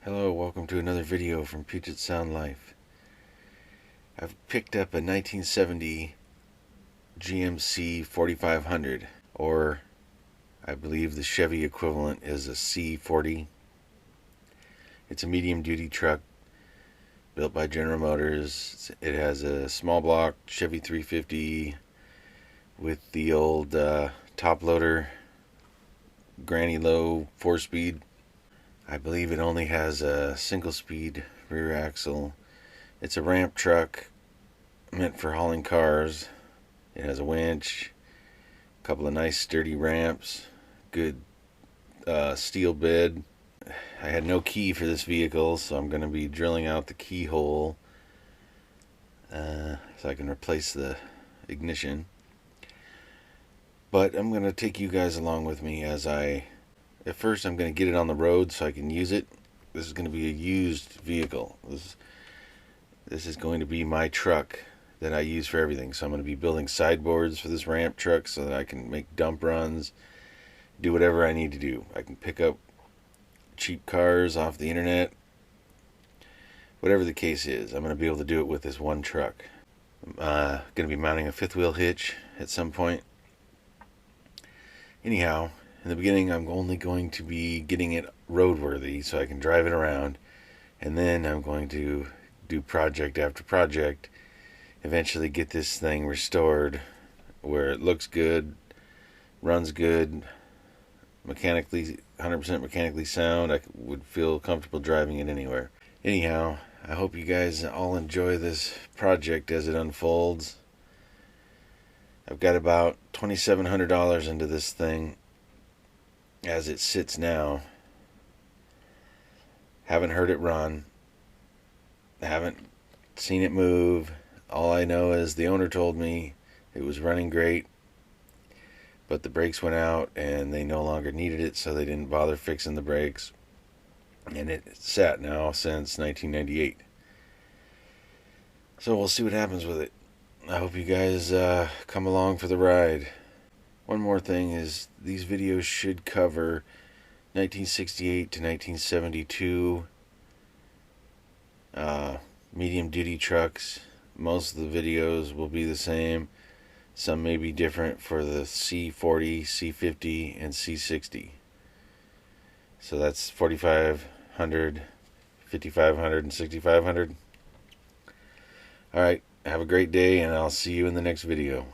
Hello, welcome to another video from Puget Sound Life. I've picked up a 1970 GMC 4500, or I believe the Chevy equivalent is a C40. It's a medium-duty truck built by General Motors. It has a small block Chevy 350 with the old top loader, granny low 4-speed. I believe it only has a single speed rear axle. It's a ramp truck meant for hauling cars. It has a winch, a couple of nice sturdy ramps, good steel bed. I had no key for this vehicle, so I'm going to be drilling out the keyhole so I can replace the ignition. But I'm going to take you guys along with me as at first I'm going to get it on the road so I can use it. This is going to be a used vehicle. This is going to be my truck that I use for everything. So I'm going to be building sideboards for this ramp truck so that I can make dump runs, do whatever I need to do. I can pick up cheap cars off the internet. Whatever the case is, I'm going to be able to do it with this one truck. I'm going to be mounting a fifth wheel hitch at some point. Anyhow, in the beginning, I'm only going to be getting it roadworthy so I can drive it around, and then I'm going to do project after project, eventually get this thing restored where it looks good, runs good, mechanically 100% mechanically sound. I would feel comfortable driving it anywhere. Anyhow, I hope you guys all enjoy this project as it unfolds. I've got about $2,700 into this thing as it sits now. Haven't heard it run. Haven't seen it move. All I know is the owner told me it was running great, but the brakes went out and they no longer needed it, so they didn't bother fixing the brakes. And it sat now since 1998. So we'll see what happens with it. I hope you guys come along for the ride. One more thing is these videos should cover 1968 to 1972 medium duty trucks. Most of the videos will be the same. Some may be different for the C40, C50, and C60. So that's 4500, 5500, and 6500. Alright, have a great day, and I'll see you in the next video.